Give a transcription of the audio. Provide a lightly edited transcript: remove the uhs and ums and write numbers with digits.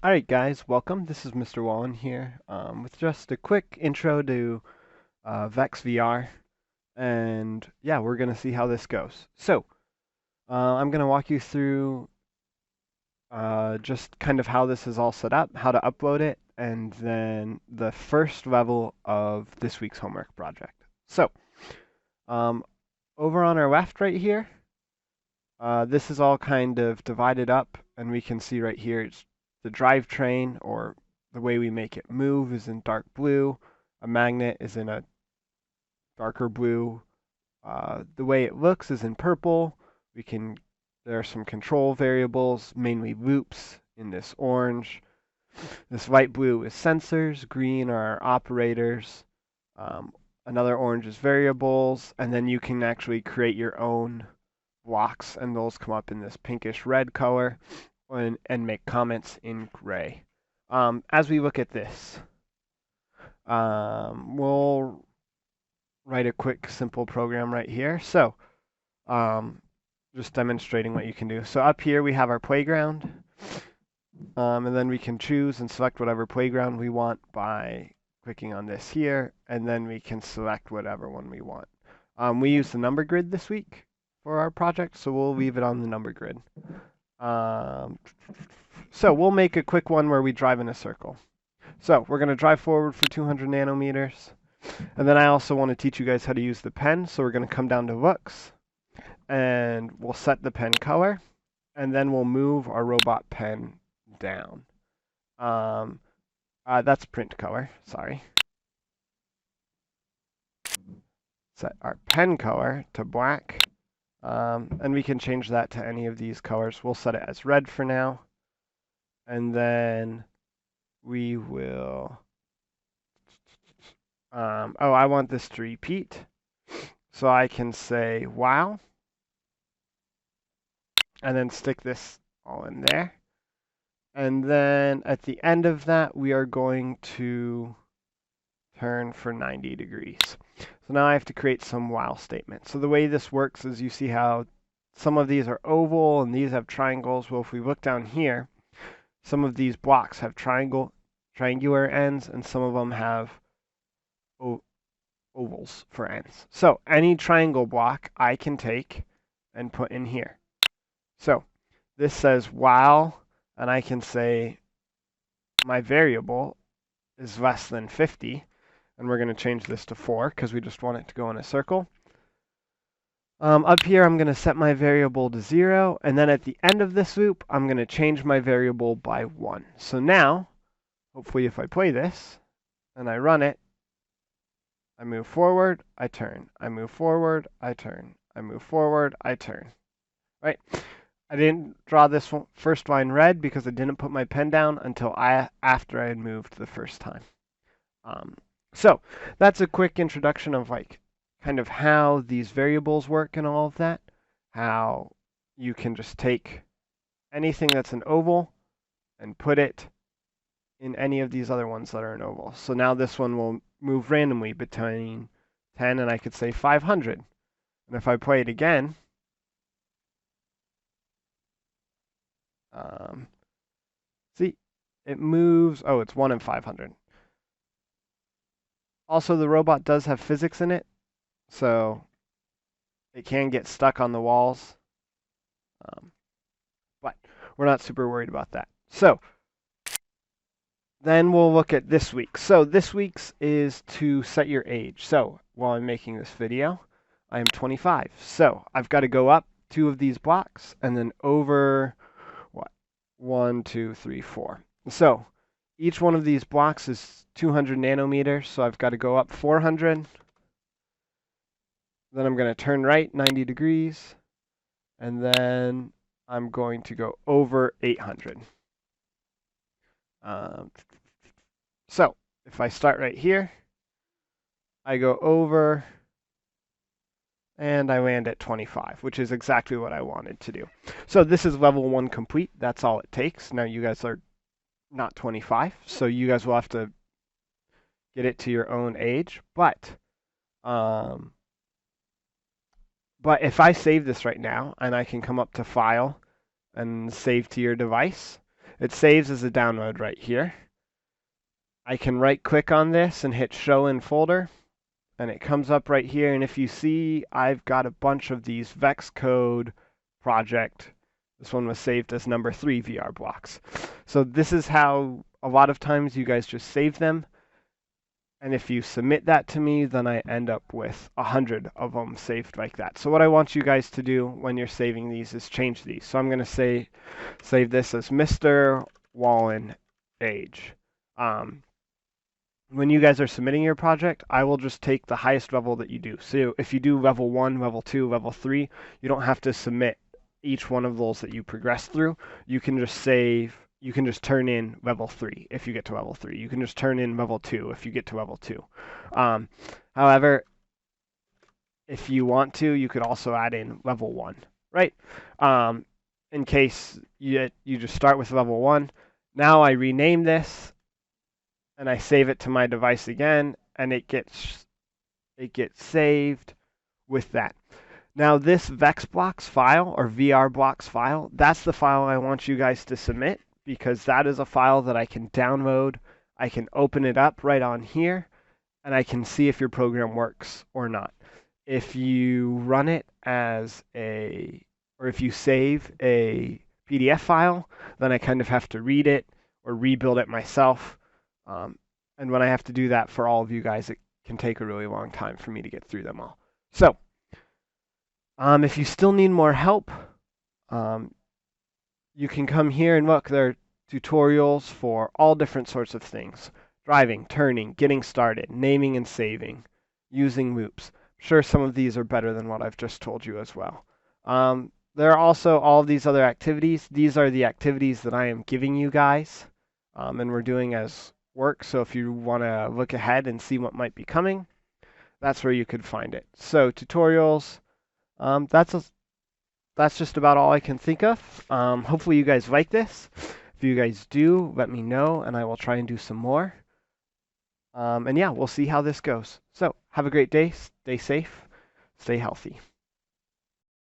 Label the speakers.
Speaker 1: Alright guys, welcome. This is Mr. Wallen here with just a quick intro to Vex VR. And yeah, we're going to see how this goes. So, I'm going to walk you through just kind of how this is all set up, how to upload it, and then the first level of this week's homework project. So, um, over on our left right here, this is all kind of divided up, and we can see right here it's the drivetrain, or the way we make it move, is in dark blue. A magnet is in a darker blue. The way it looks is in purple. There are some control variables, mainly loops, in this orange. This light blue is sensors. Green are operators. Another orange is variables, and then you can actually create your own blocks, and those come up in this pinkish red color, and make comments in gray. As we look at this, we'll write a quick, simple program right here. So, just demonstrating what you can do. So up here we have our playground, and then we can choose and select whatever playground we want by clicking on this here, and then we can select whatever one we want. We use the number grid this week for our project, so we'll leave it on the number grid. So we'll make a quick one where we drive in a circle. So we're going to drive forward for 200 nanometers. And then I also want to teach you guys how to use the pen. So we're going to come down to looks, and we'll set the pen color, and then we'll move our robot pen down. That's print color, sorry. Set our pen color to black. And we can change that to any of these colors. We'll set it as red for now. And then we will, I want this to repeat. So I can say wow. And then stick this all in there. And then at the end of that, we are going to turn for 90 degrees. So now I have to create some while statement. So the way this works is, you see how some of these are oval and these have triangles. Well, if we look down here, some of these blocks have triangular ends, and some of them have ovals for ends. So any triangle block I can take and put in here. So this says while, and I can say my variable is less than 50, and we're going to change this to 4 because we just want it to go in a circle. Up here, I'm going to set my variable to 0, and then at the end of this loop, I'm going to change my variable by 1. So now, hopefully if I play this, and I run it, I move forward, I turn. I move forward, I turn. I move forward, I turn. Right? I didn't draw this first line red because I didn't put my pen down until after I had moved the first time. So that's a quick introduction of kind of how these variables work and all of that. How you can just take anything that's an oval and put it in any of these other ones that are an oval. So now this one will move randomly between 10 and I could say 500. And if I play it again, see, it moves. Oh, it's 1 in 500. Also, the robot does have physics in it, so it can get stuck on the walls. But we're not super worried about that. So then we'll look at this week. So this week's is to set your age. So while I'm making this video, I am 25. So I've got to go up 2 of these blocks and then over, 1, 2, 3, 4. So each one of these blocks is 200 nanometers, so I've got to go up 400. Then I'm going to turn right 90 degrees, and then I'm going to go over 800. So if I start right here, I go over, and I land at 25, which is exactly what I wanted to do. So this is level 1 complete. That's all it takes. Now you guys are not 25, so you guys will have to get it to your own age. But if I save this right now, and I can come up to File and Save to your device, It saves as a download right here. I can right click on this and hit show in folder, and it comes up right here. And if you see, I've got a bunch of these Vex code project. This one was saved as number 3 VR blocks. So this is how a lot of times you guys just save them. And if you submit that to me, then I end up with 100 of them saved like that. So what I want you guys to do when you're saving these is change these. So I'm going to save this as Mr. Wallen Age. When you guys are submitting your project, I will just take the highest level that you do. So if you do level 1, level 2, level 3, you don't have to submit each one of those that you progress through. You can just turn in level 3 if you get to level 3. You can just turn in level 2 if you get to level 2. However, if you want to, you could also add in level 1, right? In case you just start with level 1. Now I rename this, and I save it to my device again, and it gets saved with that. Now this Vex blocks file or VR blocks file, that's the file I want you guys to submit, because that is a file that I can download. I can open it up right on here, and I can see if your program works or not. If you run it as or if you save a PDF file, then I kind of have to read it or rebuild it myself. And when I have to do that for all of you guys, it can take a really long time for me to get through them all. So if you still need more help, you can come here and look. There are tutorials for all different sorts of things. Driving, turning, getting started, naming and saving, using loops. I'm sure some of these are better than what I've just told you as well. There are also all of these other activities. These are the activities that I am giving you guys, and we're doing as work. So if you want to look ahead and see what might be coming, that's where you could find it. So tutorials, that's just about all I can think of. Hopefully you guys like this. If you guys do, let me know, and I will try and do some more. And yeah, we'll see how this goes. So have a great day. Stay safe. Stay healthy.